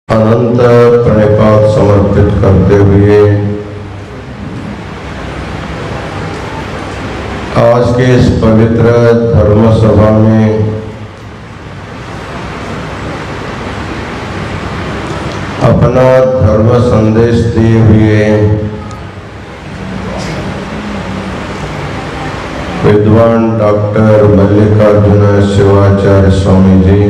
अनंत प्रणिपात समर्पित करते हुए आज के इस पवित्र धर्म सभा में अपना धर्म संदेश दिए हुए विद्वान डॉक्टर मल्लिकार्जुन शिवाचार्य स्वामी जी,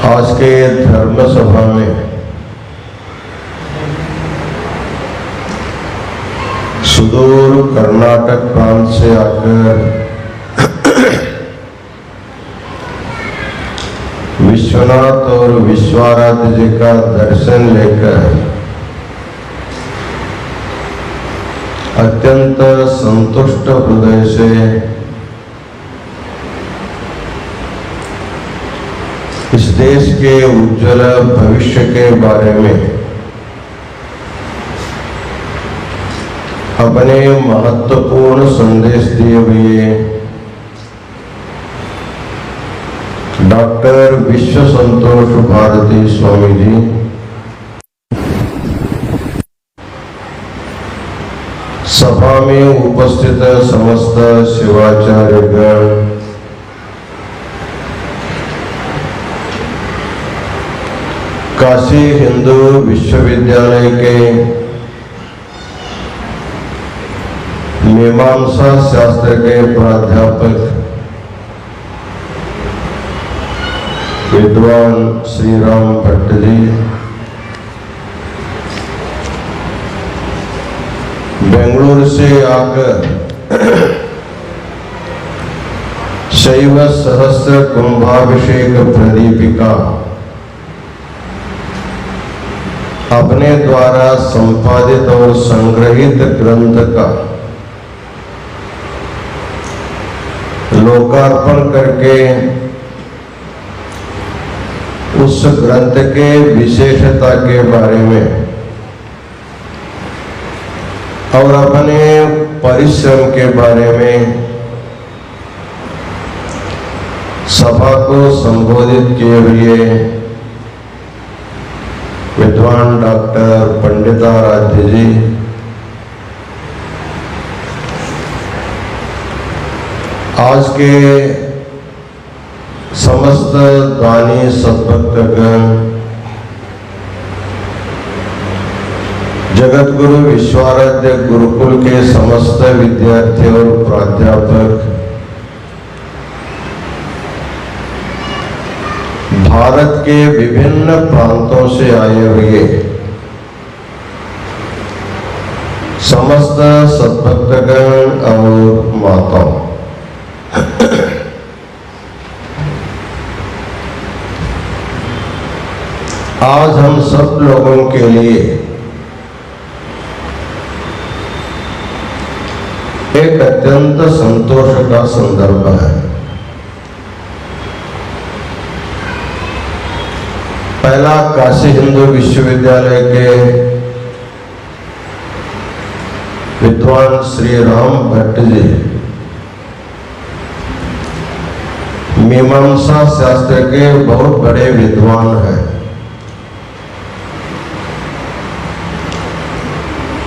आज के धर्म सभा में सुदूर कर्नाटक प्रांत से आकर विश्वनाथ और विश्वाराध्य जी का दर्शन लेकर अत्यंत संतुष्ट हृदय से इस देश के उज्जवल भविष्य के बारे में अपने महत्वपूर्ण संदेश दिए हुए डॉक्टर विश्व संतोष भारती स्वामी जी, सभा में उपस्थित समस्त शिवाचार्यगण, काशी हिंदू विश्वविद्यालय के मीमांसा शास्त्र के प्राध्यापक विद्वान श्री राम भट्ट जी, बेंगलुरु से आकर शैव सहस्त्र कुंभाभिषेक प्रदीपिका अपने द्वारा संपादित और संग्रहित ग्रंथ का लोकार्पण करके उस ग्रंथ के विशेषता के बारे में और अपने परिश्रम के बारे में सभा को संबोधित किए हुए विद्वान डॉक्टर पंडिताराध्य जी, आज के समस्त दानी सद्भक्तगण, जगत गुरु विश्वाराध्य गुरुकुल के समस्त विद्यार्थी और प्राध्यापक, भारत के विभिन्न प्रांतों से आए हुए समस्त सद्भक्तगण और माताओं, आज हम सब लोगों के लिए एक अत्यंत संतोष का संदर्भ है। पहला काशी हिंदू विश्वविद्यालय के विद्वान श्री राम भट्ट जी मीमांसा शास्त्र के बहुत बड़े विद्वान हैं।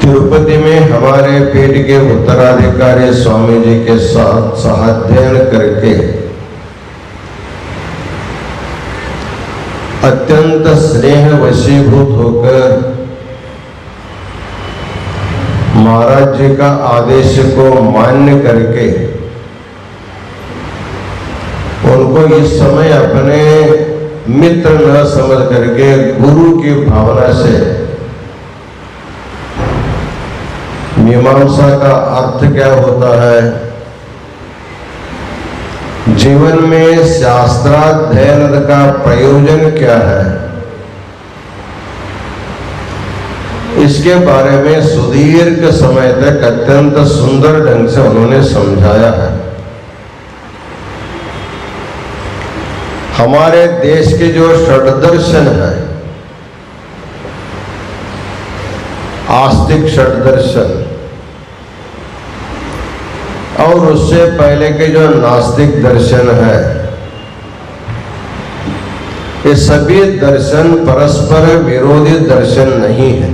तिरुपति में हमारे पीठ के उत्तराधिकारी स्वामी जी के साथ साध्ययन करके अत्यंत स्नेह वशीभूत होकर महाराज जी का आदेश को मान्य करके उनको इस समय अपने मित्र न समझ करके गुरु की भावना से मीमांसा का अर्थ क्या होता है, जीवन में शास्त्राध्ययन का प्रयोजन क्या है, इसके बारे में सुदीर्घ समय तक अत्यंत सुंदर ढंग से उन्होंने समझाया है। हमारे देश के जो षड्दर्शन है, आस्तिक षड्दर्शन, और उससे पहले के जो नास्तिक दर्शन है, ये सभी दर्शन परस्पर विरोधी दर्शन नहीं है।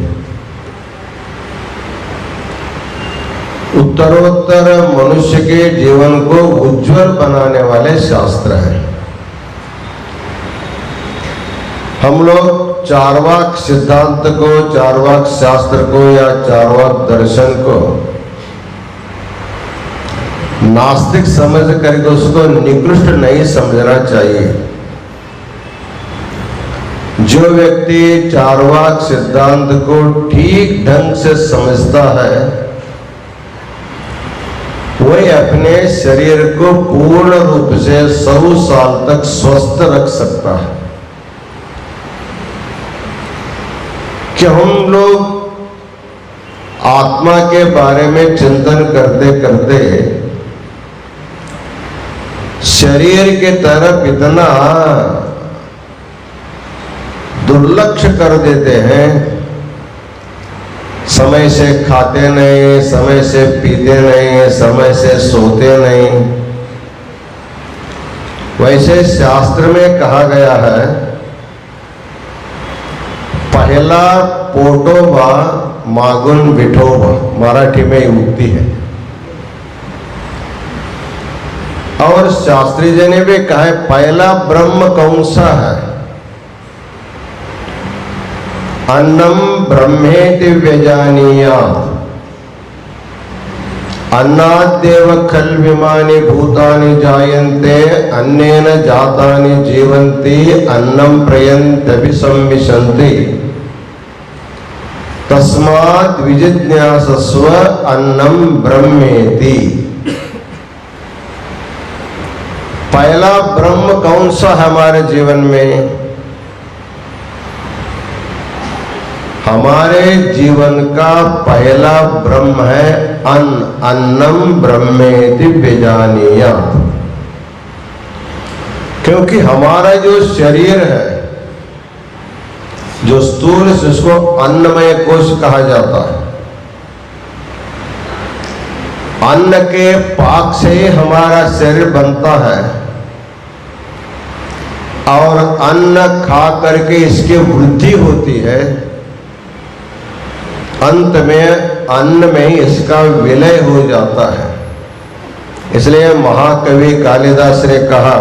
उत्तरोत्तर मनुष्य के जीवन को उज्जवल बनाने वाले शास्त्र हैं। हम लोग चार्वाक सिद्धांत को, चार्वाक शास्त्र को या चार्वाक दर्शन को नास्तिक समझ करके उसको निकृष्ट नहीं समझना चाहिए। जो व्यक्ति चार्वाक सिद्धांत को ठीक ढंग से समझता है, वही अपने शरीर को पूर्ण रूप से 100 साल तक स्वस्थ रख सकता है। कि हम लोग आत्मा के बारे में चिंतन करते करते शरीर के तरफ इतना दुर्लक्ष्य कर देते हैं, समय से खाते नहीं, समय से पीते नहीं, समय से सोते नहीं। वैसे शास्त्र में कहा गया है, पहला पोटोबा मागुन विठोबा, मराठी में उक्ति है। और शास्त्री जी ने भी कहा है, पहला ब्रह्म कौन सा है? अन्नम ब्रह्मेति व्यजानीयात्, अन्नाद्येव खल्विमानि भूतानि जायन्ते, अन्नेन जातानि जीवन्ति, अन्नं प्रयन्तभिसंविशन्ति, तस्मात् विजिज्ञासस्व अन्नं ब्रह्मेति। पहला ब्रह्म कौन सा है हमारे जीवन में? हमारे जीवन का पहला ब्रह्म है अन्न, अन्नम ब्रह्मेति व्यजानीयात्। क्योंकि हमारा जो शरीर है, जो स्थूल, जिसको अन्नमय कोश कहा जाता है, अन्न के पाक से ही हमारा शरीर बनता है और अन्न खा करके इसकी वृद्धि होती है। अंत में अन्न में ही इसका विलय हो जाता है। इसलिए महाकवि कालिदास ने कहा,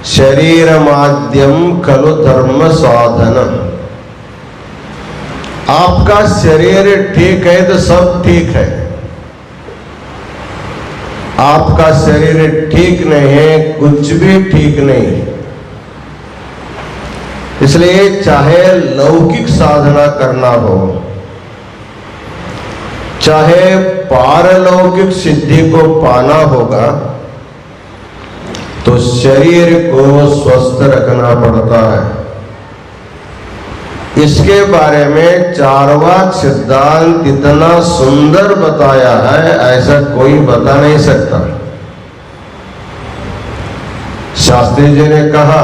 शरीर माध्यम खलु धर्म साधन। आपका शरीर ठीक है तो सब ठीक है, आपका शरीर ठीक नहीं है, कुछ भी ठीक नहीं। इसलिए चाहे लौकिक साधना करना हो, चाहे पारलौकिक सिद्धि को पाना होगा, तो शरीर को स्वस्थ रखना पड़ता है। इसके बारे में चार्वाक सिद्धांत इतना सुंदर बताया है, ऐसा कोई बता नहीं सकता। शास्त्री जी ने कहा,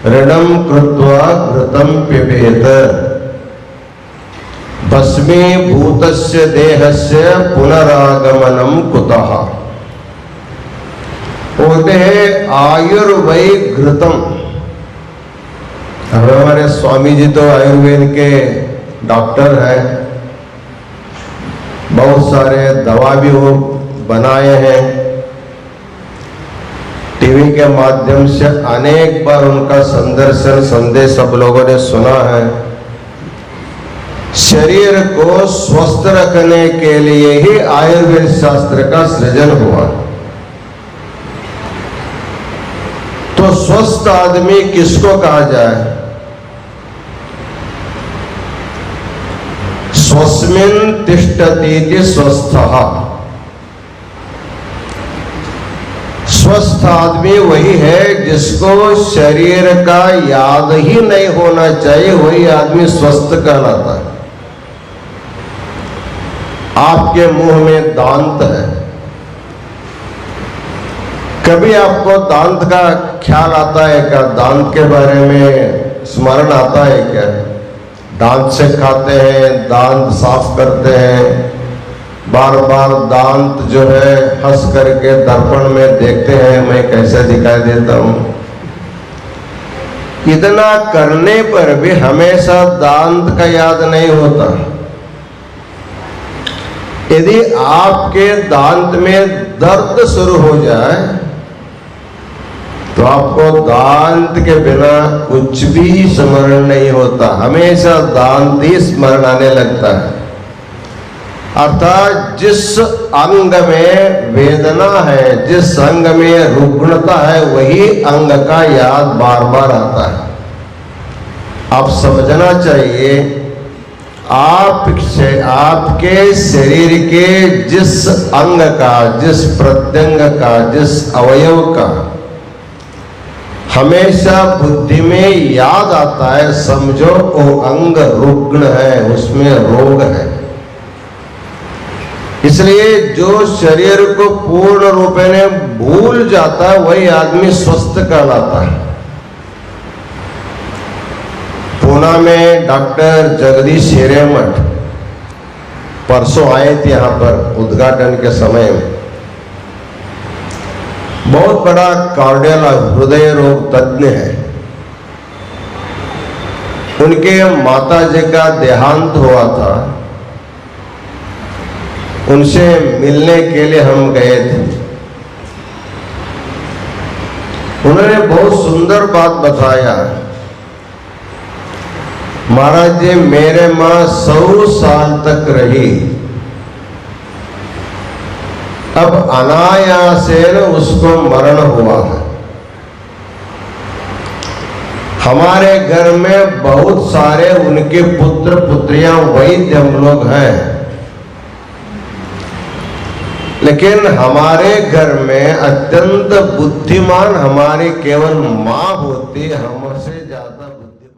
ऋणम कृत्वा घृतम पिबेत, भस्मीभूतस्य देहस्य पुनरागमनम कुतः। बोलते हैं आयुर्वै घृतम। हमारे स्वामी जी तो आयुर्वेद के डॉक्टर हैं, बहुत सारे दवा भी वो बनाए हैं। टीवी के माध्यम से अनेक बार उनका संदर्शन संदेश सब लोगों ने सुना है। शरीर को स्वस्थ रखने के लिए ही आयुर्वेद शास्त्र का सृजन हुआ। तो स्वस्थ आदमी किसको कहा जाए? स्वस्मिन् तिष्ठतीति स्वस्थः। स्वस्थ आदमी वही है जिसको शरीर का याद ही नहीं होना चाहिए, वही आदमी स्वस्थ कहलाता है। आपके मुंह में दांत है, कभी आपको दांत का ख्याल आता है क्या? दांत के बारे में स्मरण आता है क्या? दांत से खाते हैं, दांत साफ करते हैं, बार बार दांत जो है हंस करके दर्पण में देखते हैं मैं कैसे दिखाई देता हूं। इतना करने पर भी हमेशा दांत का याद नहीं होता। यदि आपके दांत में दर्द शुरू हो जाए तो आपको दांत के बिना कुछ भी स्मरण नहीं होता, हमेशा दांत ही स्मरण आने लगता है। अर्थात जिस अंग में वेदना है, जिस अंग में रुग्णता है, वही अंग का याद बार बार आता है। आप समझना चाहिए, आपके शरीर के जिस अंग का, जिस प्रत्यंग का, जिस अवयव का हमेशा बुद्धि में याद आता है, समझो वो अंग रुग्ण है, उसमें रोग है। इसलिए जो शरीर को पूर्ण रूप में भूल जाता है वही आदमी स्वस्थ कहलाता है। पूना में डॉक्टर जगदीश हिरेमठ परसों आए थे यहाँ पर उद्घाटन के समय में। बहुत बड़ा कार्डियल हृदय रोग तज्ञ है। उनके माता जी का देहांत हुआ था, उनसे मिलने के लिए हम गए थे। उन्होंने बहुत सुंदर बात बताया, महाराज जी मेरे मां 100 साल तक रही, अब अनायासेन उसको मरण हुआ है। हमारे घर में बहुत सारे उनके पुत्र पुत्रियां वैद्य हम लोग हैं, लेकिन हमारे घर में अत्यंत बुद्धिमान हमारी केवल मां होती, हमसे ज्यादा बुद्धिमान